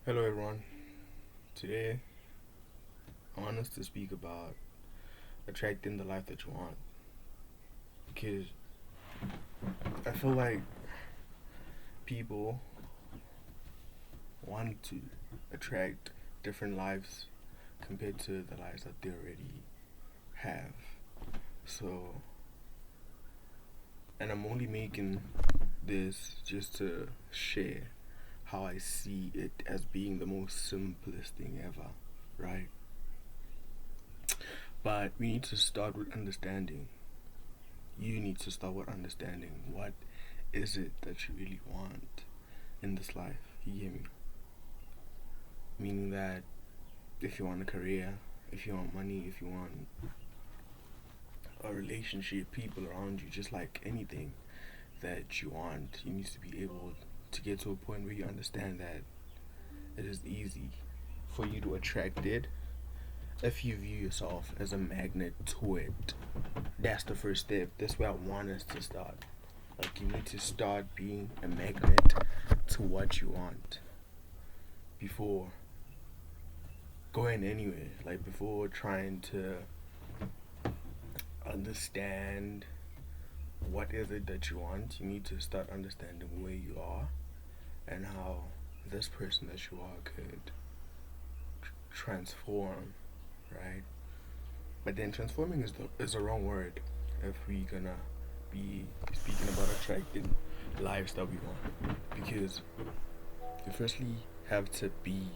Hello everyone. Today I want us to speak about attracting the life that you want because I feel like people want to attract different lives compared to the lives that they already have. So, and I'm only making this just to share how I see it as being the most simplest thing ever, right? But we need to start with understanding. You need to start with understanding what is it that you really want in this life. You get me? Meaning that if you want a career, if you want money, if you want a relationship, people around you, just like anything that you want, you need to be able to get to a point where you understand that it is easy for you to attract it if you view yourself as a magnet to it. That's the first step. That's where I want us to start. Like, you need to start being a magnet to what you want before going anywhere. Like, before trying to understand what is it that you want, you need to start understanding where you are and how this person that you are could transform, right? But then transforming is the wrong word if we're gonna be speaking about attracting lives that we want, because you firstly have to be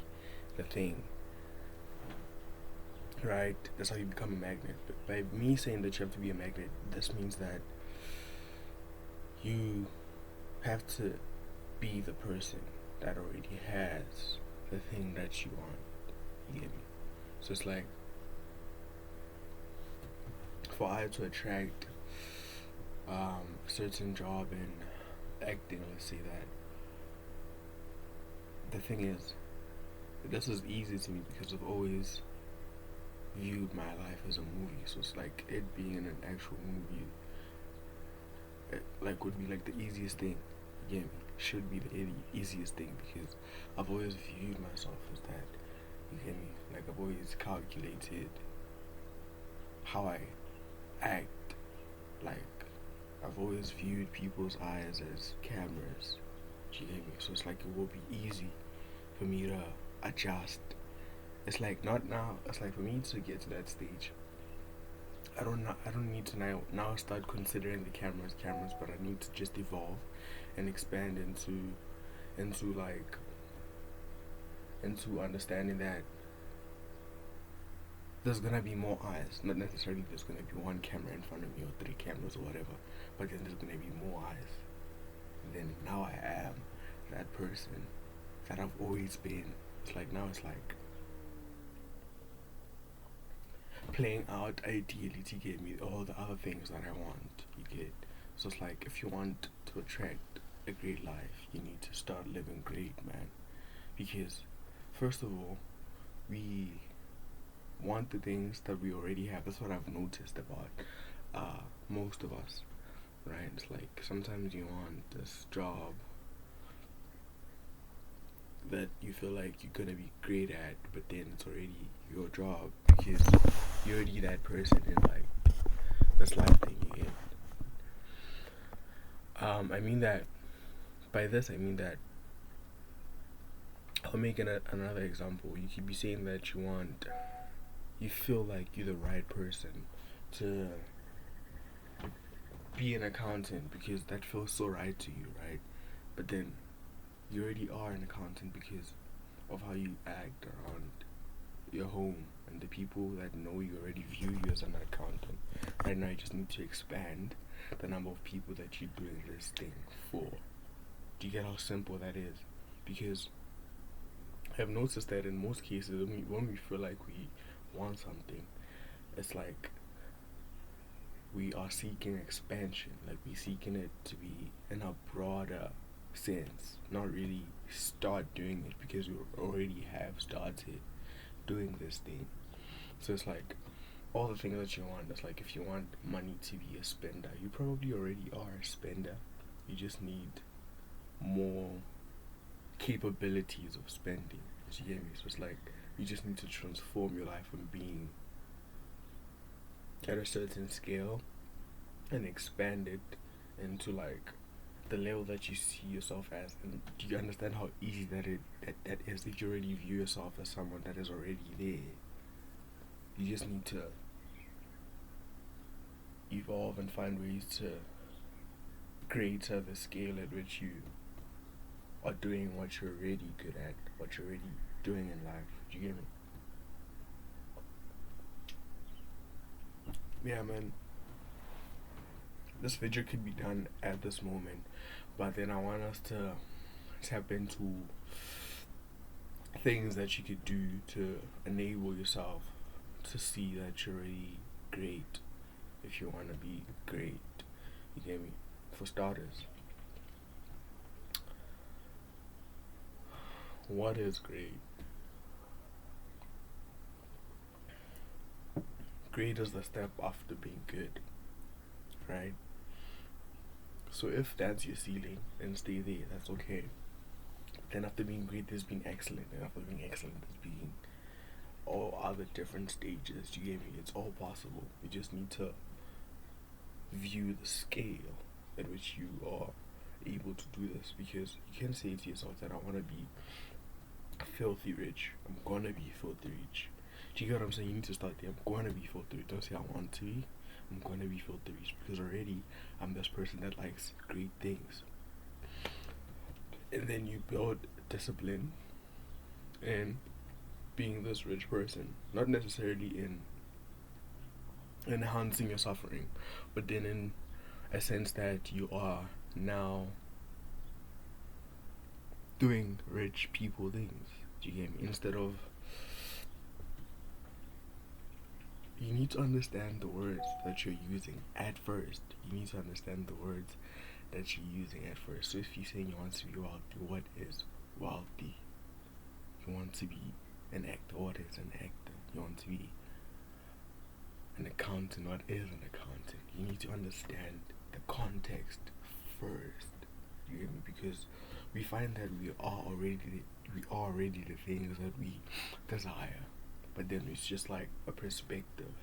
the thing, right? That's how you become a magnet. But by me saying that you have to be a magnet, this means that you have to be the person that already has the thing that you want. You get me? So it's like, for I to attract a certain job in acting, let's say that, the thing is, this is easy to me because I've always viewed my life as a movie. So it's like it being in an actual movie, it, like, would be like the easiest thing. You get me? Should be the easiest thing because I've always viewed myself as that. You get me? Like, I've always calculated how I act. Like, I've always viewed people's eyes as cameras. Do you get me? So it's like it will be easy for me to adjust. It's like not now. It's like for me to get to that stage. I don't need to now start considering the cameras, but I need to just evolve and expand into like into understanding that there's gonna be more eyes. Not necessarily there's gonna be one camera in front of me or three cameras or whatever, but then there's gonna be more eyes. And then now I am that person that I've always been. It's like now it's like playing out ideally to get me all the other things that I want. You get? So it's like if you want to attract a great life, you need to start living great, man. Because first of all, we want the things that we already have. That's what I've noticed about most of us, right? It's like sometimes you want this job that you feel like you're gonna be great at, but then it's already your job because you're already that person in like this life thing you get. I mean that by this I mean that I'll make another example. You could be saying that you feel like you're the right person to be an accountant because that feels so right to you, right? But then you already are an accountant because of how you act around your home and the people that know you already view you as an accountant. Right now, you just need to expand the number of people that you're doing this thing for. Do you get how simple that is? Because I've noticed that in most cases, when we feel like we want something, it's like we are seeking expansion. Like, we're seeking it to be in a broader sense, not really start doing it because we already have started doing this thing. So it's like all the things that you want. It's like if you want money to be a spender, you probably already are a spender. You just need more capabilities of spending. You get me? So it's like you just need to transform your life from being at a certain scale and expand it into like the level that you see yourself as. And do you understand how easy that is if you already view yourself as someone that is already there? You just need to evolve and find ways to greater the scale at which you are doing what you're already good at, what you're already doing in life. Do you get me? Yeah, man. This video could be done at this moment, but then I want us to tap into things that you could do to enable yourself to see that you're already great if you want to be great. You get me? For starters, what is great? Great is the step after being good, right? So if that's your ceiling, then stay there. That's okay. Then after being great, there's being excellent, and after being excellent, there's being all other different stages. You get me? It's all possible. You just need to view the scale at which you are able to do this, because you can say to yourself that I want to be filthy rich. I'm gonna be filthy rich. Do you get what I'm saying? You need to start there. I'm gonna be filthy rich. Don't say I want to be. I'm gonna be filthy rich, because already I'm this person that likes great things. And then you build discipline in being this rich person, not necessarily in enhancing your suffering, but then in a sense that you are now doing rich people things. Do you get me? Instead of, you need to understand the words that you're using at first. You need to understand the words that you're using at first. So if you're saying you want to be wealthy, what is wealthy? You want to be an actor, what is an actor? You want to be an accountant, what is an accountant? You need to understand the context first. You get me? Because we find that we are already the things that we desire, but then it's just like a perspective,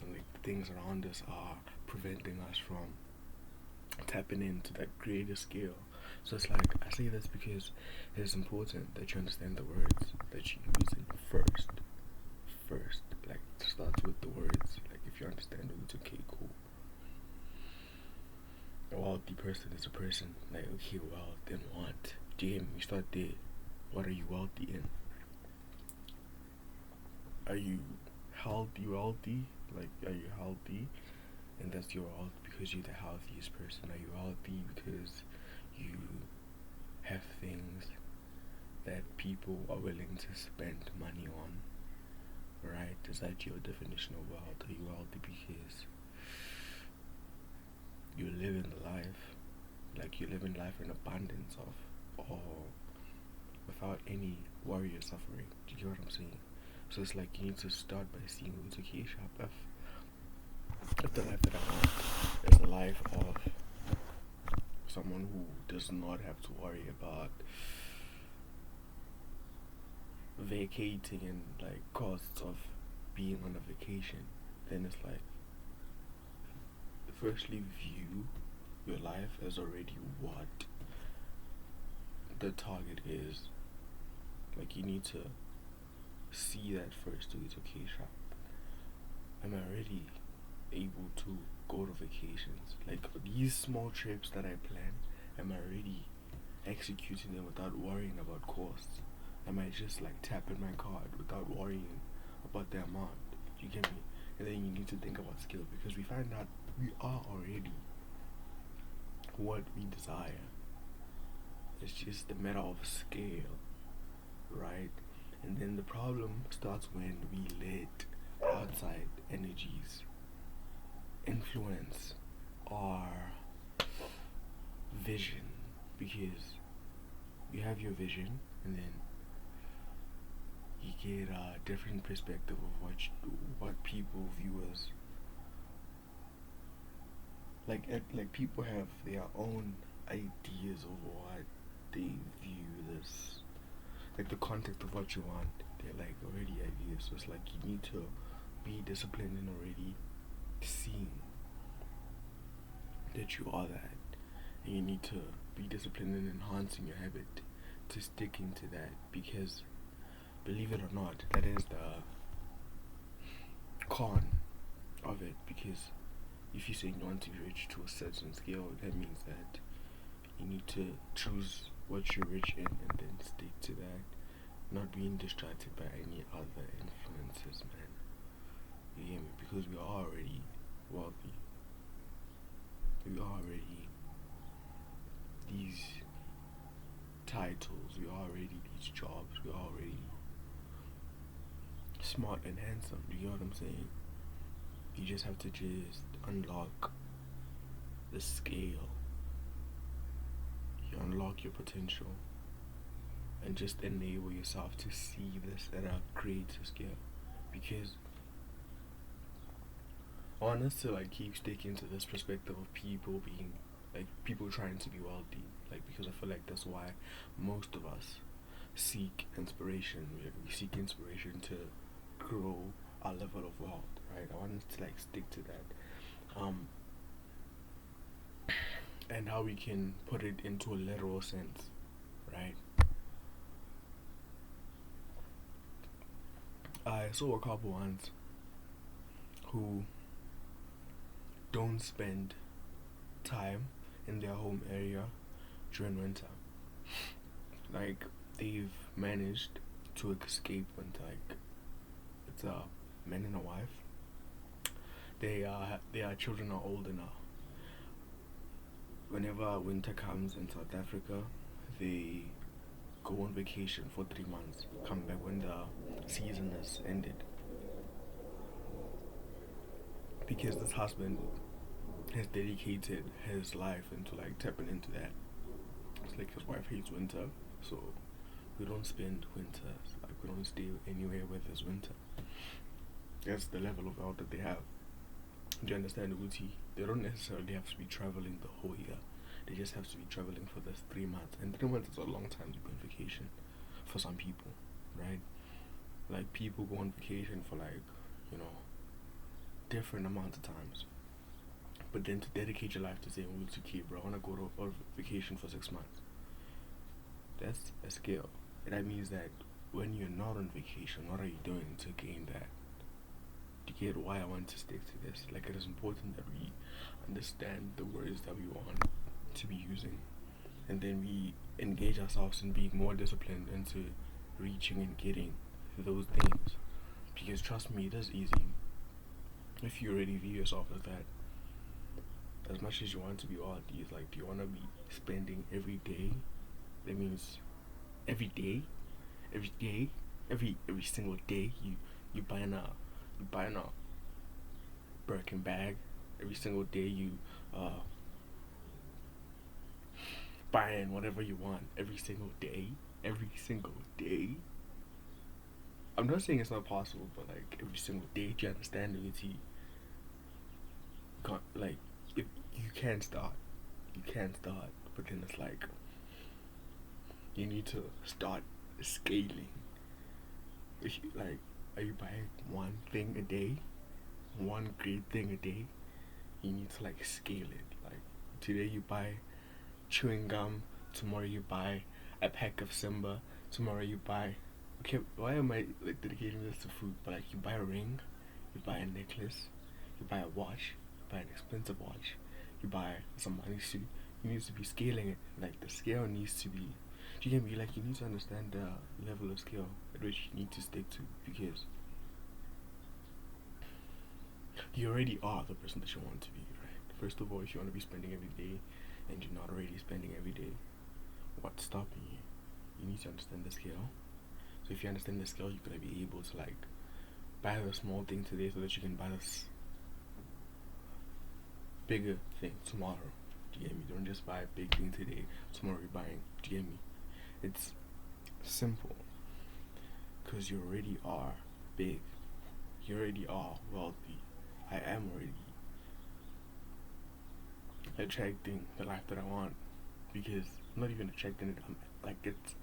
and like things around us are preventing us from tapping into that greater scale. So it's like, I say this because it's important that you understand the words that you're using first, like start with the words. Like if you understand it, it's okay, cool. A wealthy person is a person like, okay, well then what? Do you start there? What are you wealthy in? Are you healthy wealthy? Like, are you healthy and that's your wealth because you're the healthiest person? Are you healthy because you have things that people are willing to spend money on? Right? Is that your definition of wealth? Are you wealthy because you live in life, like you live in life in abundance of, or without any worry or suffering? Do you get what I'm saying? So it's like you need to start by seeing what's okay, sharp. If the life that I want is the life of someone who does not have to worry about vacating and like costs of being on a vacation, then it's like, firstly view your life as already what the target is. Like you need to see that first. It's okay, sharp. Am I really able to go to vacations? Like these small trips that I plan, am I really executing them without worrying about costs? Am I just like tapping my card without worrying about the amount? You get me? And then you need to think about skill, because we find out we are already what we desire. It's just a matter of scale, right? And then the problem starts when we let outside energies influence our vision, because you have your vision and then you get a different perspective of what people view as like people have their own ideas of what they view like the context of what you want. They're like already ideas. So it's like you need to be disciplined in already seeing that you are that, and you need to be disciplined in enhancing your habit to sticking to that, because believe it or not, that is the con of it. Because if you say you want to be rich to a certain scale, that means that you need to choose what you're rich in and then stick to that, not being distracted by any other influences, man. You hear me? Because we are already wealthy. We are already these titles. We are already these jobs. We are already smart and handsome. Do you know what I'm saying? You just have to just unlock the scale. You unlock your potential and just enable yourself to see this at a greater scale. Because I want us to like keep sticking to this perspective of people being like people trying to be wealthy. Like, because I feel like that's why most of us seek inspiration. We seek inspiration to grow our level of wealth, right? I want us to like stick to that. And how we can put it into a literal sense, right? I saw a couple once who don't spend time in their home area during winter. Like, they've managed to escape winter. Like, it's a man and a wife. Their children are old enough. Whenever winter comes in South Africa, they go on vacation for 3 months, come back when the season has ended. Because this husband has dedicated his life into like tapping into that. It's like his wife hates winter, so we don't spend winters. Like, we don't stay anywhere where there's winter. That's the level of wealth that they have. Do you understand, Uti? They don't necessarily have to be traveling the whole year. They just have to be traveling for this 3 months. And 3 months is a long time to be on vacation for some people, right? Like, people go on vacation for like, you know, different amounts of times. But then to dedicate your life to saying, well, it's okay, bro, I want to go on vacation for 6 months. That's a skill. And that means that when you're not on vacation, what are you doing to gain that? To get why I want to stick to this. Like, it is important that we understand the words that we want to be using. And then we engage ourselves in being more disciplined into reaching and getting those things. Because trust me, it is easy. If you already view yourself as that, as much as you want to be wealthy, it's like, do you want to be spending every day? That means every day, every single day, you buying a Birkin bag. Every single day you buying whatever you want. Every single day. I'm not saying it's not possible, but like every single day, do you understand it? You can't, like, if you can start, but then it's like you need to start scaling. If you, like, are you buying one thing a day, one great thing a day? You need to like scale it. Like, today you buy chewing gum, tomorrow you buy a pack of Simba, tomorrow you buy, okay, why am I like dedicating this to food? But like, you buy a ring, you buy a necklace, you buy a watch, you buy an expensive watch, you buy some money suit. You need to be scaling it. Like, the scale needs to be, do you get me? Like, you need to understand the level of scale at which you need to stick to, because you already are the person that you want to be, right? First of all, if you want to be spending every day and you're not already spending every day, what's stopping you? You need to understand the scale. So if you understand the scale, you're gonna be able to like buy the small thing today so that you can buy this bigger thing tomorrow. Do you get me? Don't just buy a big thing today, tomorrow you're buying. Do you get me? It's simple, because you already are big. You already are wealthy. I am already attracting the life that I want, because I'm not even attracting it. I'm like, it's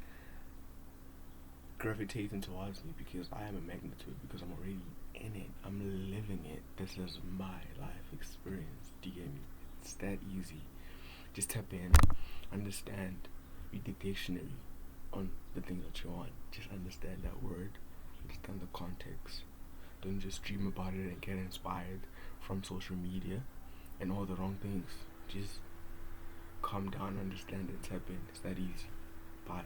gravitating towards me because I am a magnet to it, because I'm already in it. I'm living it. This is my life experience. Do you get me? It's that easy. Just tap in, understand, read the dictionary on the things that you want. Just understand that word, understand the context. Don't just dream about it and get inspired from social media and all the wrong things. Just calm down, understand it, tap in. It's that easy. Bye.